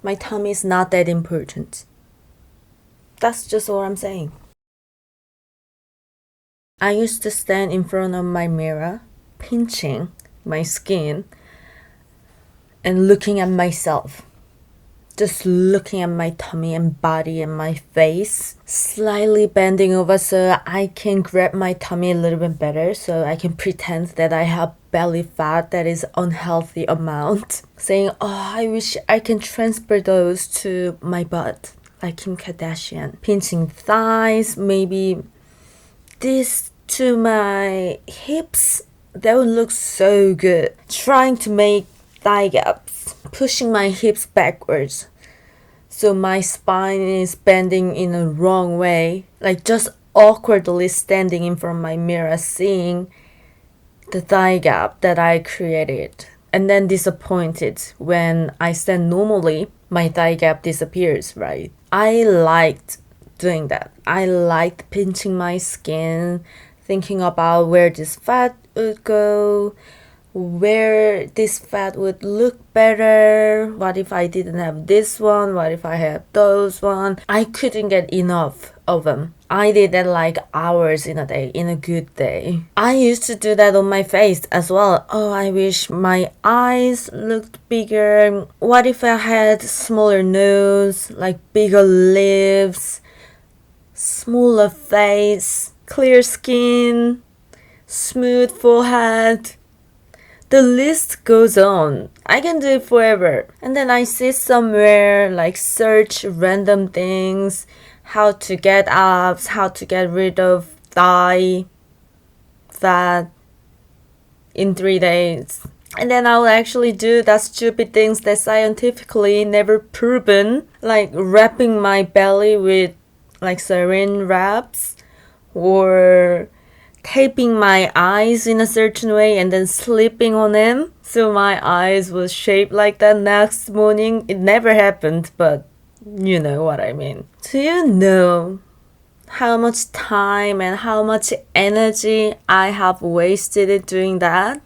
My tummy is not that important. That's just all I'm saying. I used to stand in front of my mirror, pinching my skin and looking at myself. Just looking at my tummy and body and my face, slightly bending over so I can grab my tummy a little bit better, so I can pretend that I have belly fat that is unhealthy amount. Saying, oh, I wish I can transfer those to my butt, like Kim Kardashian. Pinching thighs, maybe this to my hips. That would look so good. Trying to make thigh gaps, pushing my hips backwards so my spine is bending in a wrong way, like just awkwardly standing in front of my mirror seeing the thigh gap that I created, and then disappointed when I stand normally, my thigh gap disappears, right? I liked doing that. I liked pinching my skin, thinking about where this fat would go, where this fat would look better. What if I didn't have this one? What if I had those one? I couldn't get enough of them. I did that like hours in a day, in a good day. I used to do that on my face as well. Oh, I wish my eyes looked bigger. What if I had smaller nose, like bigger lips, smaller face, clear skin, smooth forehead. The list goes on. I can do it forever. And then I sit somewhere, like search random things, how to get abs, how to get rid of thigh fat in 3 days. And then I'll actually do that stupid things that scientifically never proven, like wrapping my belly with like saran wraps, or taping my eyes in a certain way and then sleeping on them so my eyes was shaped like that next morning. It never happened, but you know what I mean. Do you know how much time and how much energy I have wasted in doing that?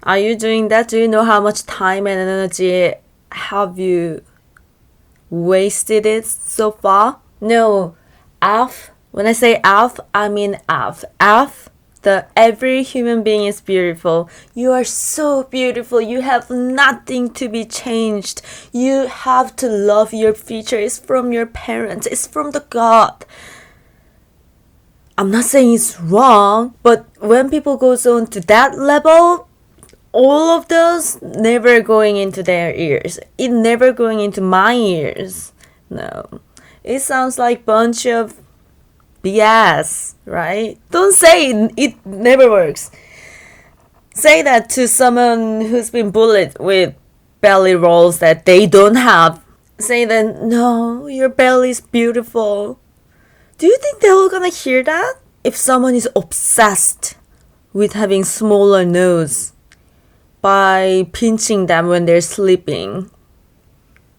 Are you doing that? Do you know how much time and energy have you wasted it so far? No, when I say I mean the every human being is beautiful. You are so beautiful. You have nothing to be changed. You have to love your future. It's from your parents. It's from the God. I'm not saying it's wrong, but when people goes on to that level, all of those never going into their ears. It never going into my ears. No. It sounds like bunch of BS, right? Don't say it never works. Say that to someone who's been bullied with belly rolls that they don't have. Say that, no, your belly's beautiful. Do you think they're all gonna hear that? If someone is obsessed with having smaller nose by pinching them when they're sleeping,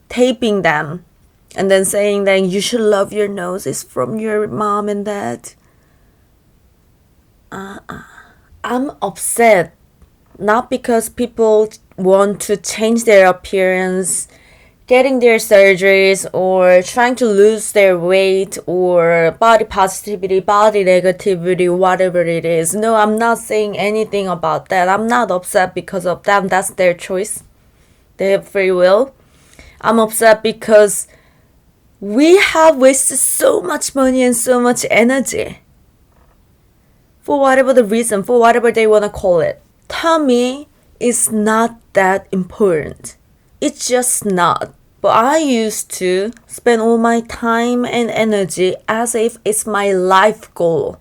taping them, and then saying that you should love your nose, it's from your mom and dad. I'm upset, not because people want to change their appearance, getting their surgeries, or trying to lose their weight, or body positivity, body negativity, whatever it is. No, I'm not saying anything about that. I'm not upset because of them. That's their choice. They have free will. I'm upset because we have wasted so much money and so much energy for whatever the reason, for whatever they want to call it. Tummy is not that important. It's just not. But I used to spend all my time and energy as if it's my life goal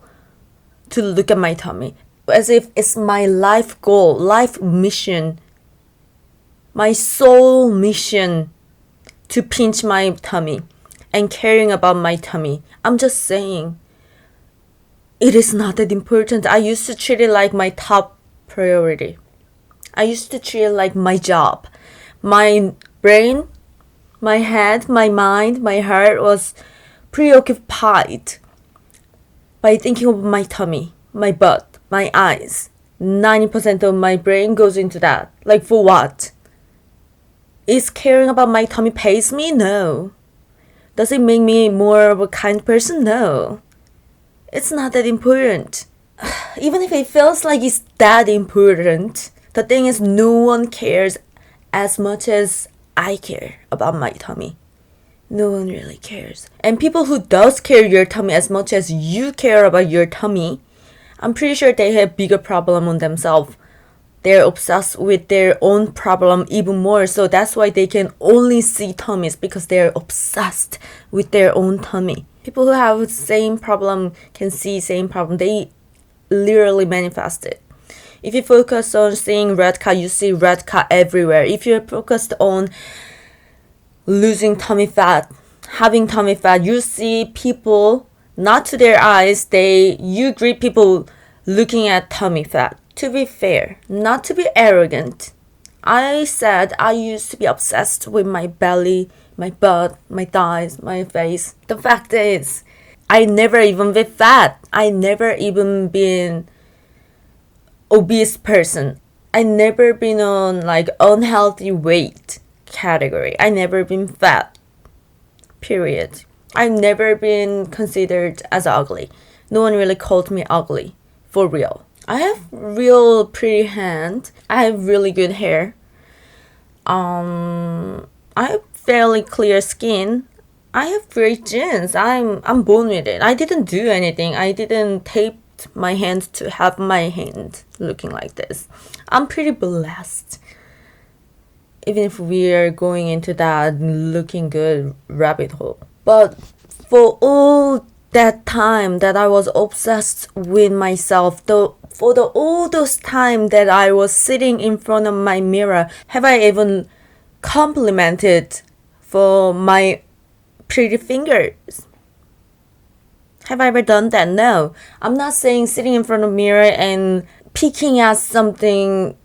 to look at my tummy. As if it's my life goal, life mission, my sole mission to pinch my tummy and caring about my tummy. I'm just saying, it is not that important. I used to treat it like my top priority. I used to treat it like my job. My brain, my head, my mind, my heart was preoccupied by thinking of my tummy, my butt, my eyes. 90% of my brain goes into that. Like, for what? Is caring about my tummy pays me? No. Does it make me more of a kind person? No. It's not that important. Even if it feels like it's that important, the thing is no one cares as much as I care about my tummy. No one really cares. And people who does care your tummy as much as you care about your tummy, I'm pretty sure they have bigger problem on themselves. They're obsessed with their own problem even more, so that's why they can only see tummies, because they're obsessed with their own tummy. People who have the same problem can see same problem. They literally manifest it. If you focus on seeing red cat, you see red cat everywhere. If you're focused on losing tummy fat, having tummy fat, you see people not to their eyes, you greet people looking at tummy fat. To be fair, not to be arrogant, I said I used to be obsessed with my belly, my butt, my thighs, my face. The fact is, I never even been fat. I never even been obese person. I never been on like unhealthy weight category. I never been fat. Period. I've never been considered as ugly. No one really called me ugly. For real. I have real pretty hand. I have really good hair. I have fairly clear skin. I have great genes. I'm born with it. I didn't do anything. I didn't tape my hand to have my hand looking like this. I'm pretty blessed. Even if we are going into that looking good rabbit hole. But for all that time that I was obsessed with myself, all those time that I was sitting in front of my mirror, have I even complimented for my pretty fingers? Have I ever done that? No. I'm not saying sitting in front of a mirror and picking at something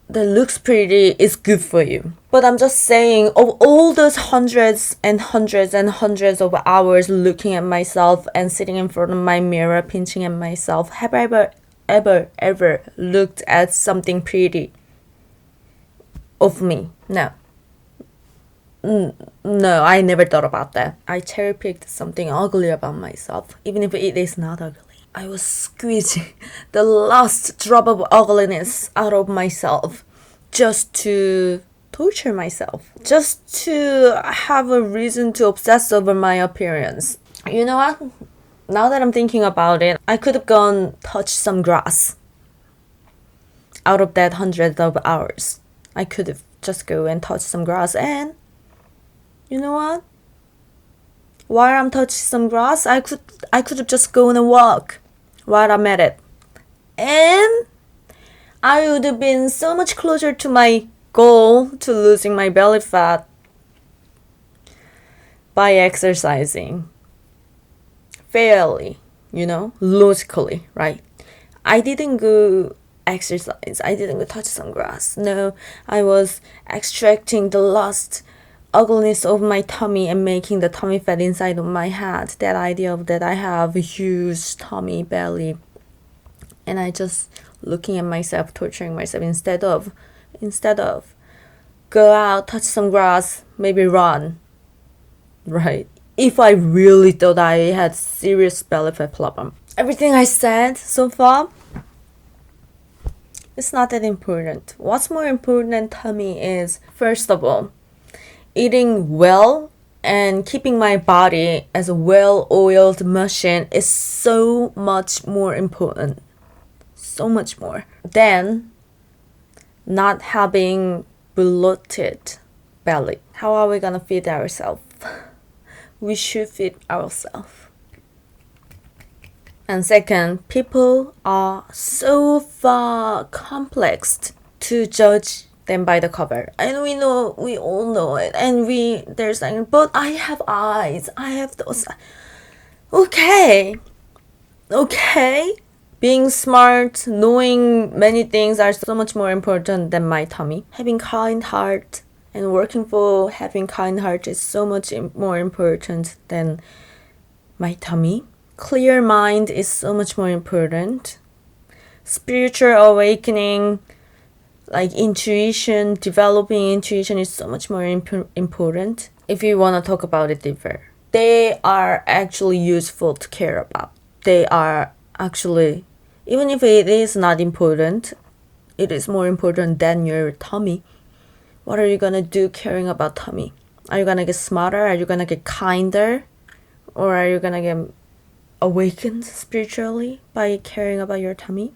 that looks pretty is good for you. But I'm just saying, of all those hundreds and hundreds and hundreds of hours looking at myself and sitting in front of my mirror, pinching at myself, have I ever looked at something pretty of me? No. No, I never thought about that. I cherry-picked something ugly about myself, even if it is not ugly. I was squeezing the last drop of ugliness out of myself just to torture myself, just to have a reason to obsess over my appearance. You know what? Now that I'm thinking about it, I could have gone touch some grass out of that hundreds of hours. I could have just go and touch some grass, and you know what? While I'm touching some grass, I could have just gone and walk while I'm at it. And I would have been so much closer to my goal to losing my belly fat by exercising fairly, logically, right? I didn't go exercise. I didn't go touch some grass. No, I was extracting the last ugliness of my tummy and making the tummy fat inside of my head. That idea of that I have a huge tummy belly, and I just looking at myself, torturing myself instead of go out, touch some grass, maybe run, right? If I really thought I had serious belly fat problem. Everything I said so far, it's not that important. What's more important to me is, first of all, eating well and keeping my body as a well-oiled machine is so much more important. So much more than not having bloated belly. How are we gonna feed ourselves? We should feed ourselves. And second, people are so far complexed to judge them by the cover. And we all know it. And there's like, but I have eyes. I have those. Okay. Being smart, knowing many things are so much more important than my tummy. Having kind heart and working for having kind heart is so much more important than my tummy. Clear mind is so much more important. Spiritual awakening, Like intuition, developing intuition is so much more important. If you want to talk about it deeper, they are actually useful to care about. They are actually, even if it is not important, it is more important than your tummy. What are you gonna do caring about tummy? Are you gonna get smarter? Are you gonna get kinder? Or are you gonna get awakened spiritually by caring about your tummy?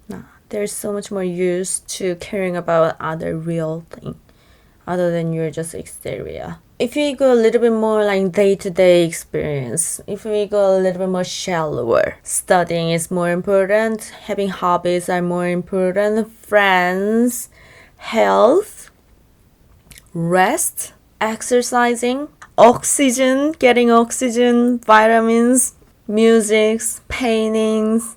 Nah, there's so much more use to caring about other real thing other than your just exterior. If we go a little bit more like day-to-day experience, if we go a little bit more shallower, studying is more important, having hobbies are more important, friends, health, rest, exercising, oxygen, getting oxygen, vitamins, musics, paintings,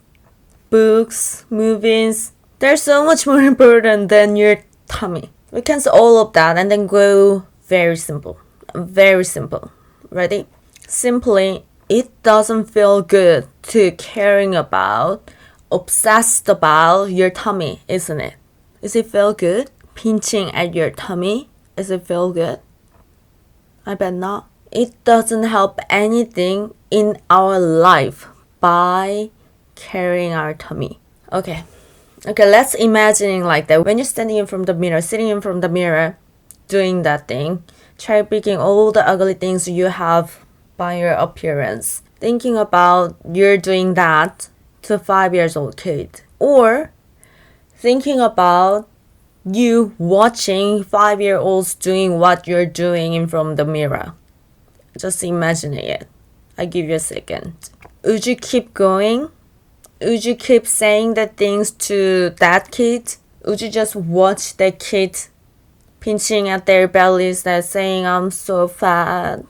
books, movies. They're so much more important than your tummy. We cancel all of that and then go very simple. Very simple. Ready? Simply, it doesn't feel good to caring about, obsessed about your tummy, isn't it? Does it feel good? Pinching at your tummy? Does it feel good? I bet not. It doesn't help anything in our life by carrying our tummy. Okay, let's imagine like that. When you're standing in front of the mirror, sitting in front of the mirror, doing that thing, try picking all the ugly things you have by your appearance. Thinking about you're doing that to a 5-year-old kid. Or thinking about you watching 5-year-olds doing what you're doing in front of the mirror. Just imagining it. I give you a second. Would you keep going? Would you keep saying the things to that kid? Would you just watch that kid pinching at their bellies that saying, I'm so fat,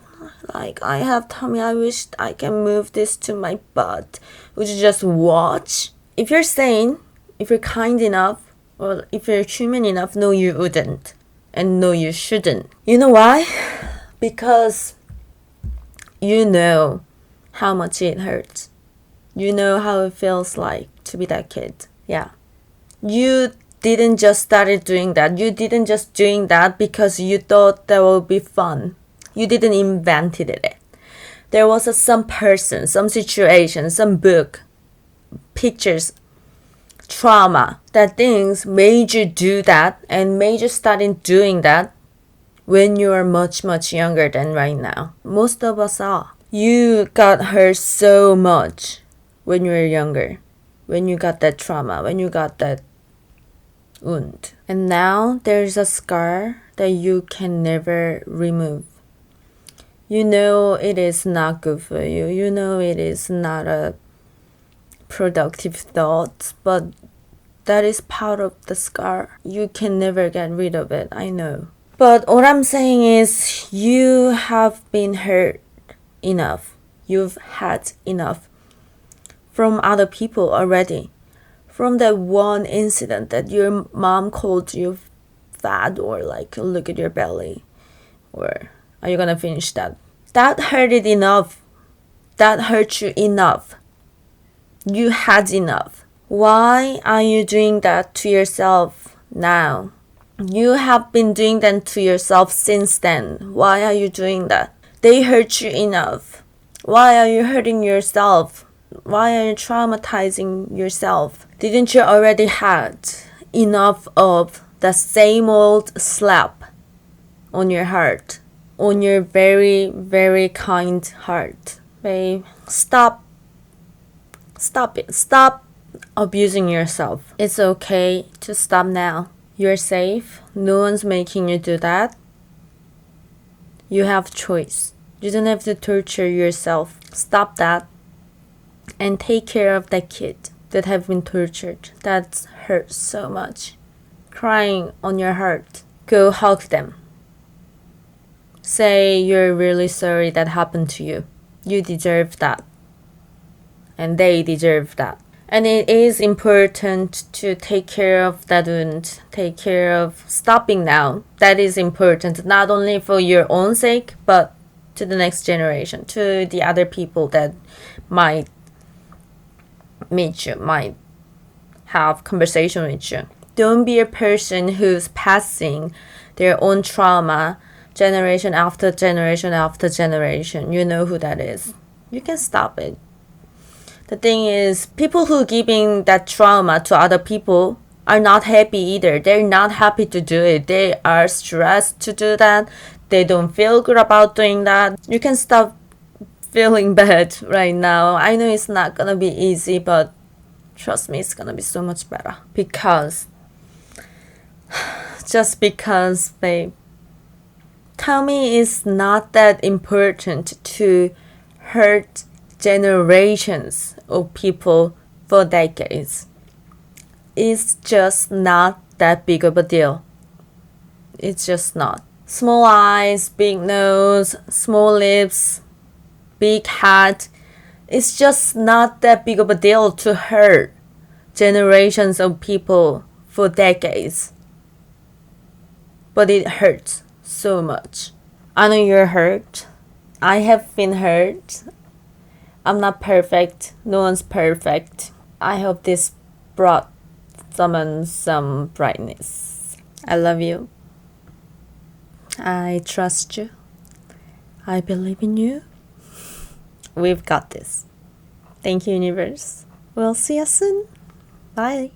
like I have tummy, I wish I can move this to my butt? Would you just watch? If you're sane, if you're kind enough, or if you're human enough, no you wouldn't. And no you shouldn't. You know why? Because you know how much it hurts. You know how it feels like to be that kid. Yeah. You didn't just started doing that. You didn't just doing that because you thought that would be fun. You didn't invented it. There was some person, some situation, some book, pictures, trauma, that things made you do that and made you start doing that when you are much, much younger than right now. Most of us are. You got hurt so much when you were younger, when you got that trauma, when you got that wound. And now there's a scar that you can never remove. You know it is not good for you. You know it is not a productive thought, but that is part of the scar. You can never get rid of it, I know. But what I'm saying is you have been hurt enough. You've had enough from other people already. From that one incident that your mom called you fat or like look at your belly, or are you gonna finish that? That hurted enough. That hurt you enough. You had enough. Why are you doing that to yourself now? You have been doing that to yourself since then. Why are you doing that? They hurt you enough. Why are you hurting yourself? Why are you traumatizing yourself? Didn't you already had enough of the same old slap on your heart? On your very, very kind heart? Babe, stop it. Stop abusing yourself. It's okay to stop now. You're safe. No one's making you do that. You have choice. You don't have to torture yourself. Stop that. And take care of that kid that have been tortured. That hurts so much. Crying on your heart. Go hug them. Say you're really sorry that happened to you. You deserve that. And they deserve that. And it is important to take care of that wound. Take care of stopping now. That is important. Not only for your own sake, but to the next generation. To the other people that might meet you, might have conversation with you. Don't be a person who's passing their own trauma generation after generation after generation. You know who that is. You can stop it. The thing is, people who giving that trauma to other people are not happy either. They're not happy to do it. They are stressed to do that. They don't feel good about doing that. You can stop feeling bad right now. I know it's not gonna be easy, but trust me, it's gonna be so much better. Just because, babe, tummy is not that important to hurt generations of people for decades. It's just not that big of a deal. It's just not. Small eyes, big nose, small lips, big hat. It's just not that big of a deal to hurt generations of people for decades. But it hurts so much. I know you're hurt. I have been hurt. I'm not perfect. No one's perfect. I hope this brought someone some brightness. I love you. I trust you. I believe in you. We've got this. Thank you, universe. We'll see you soon. Bye.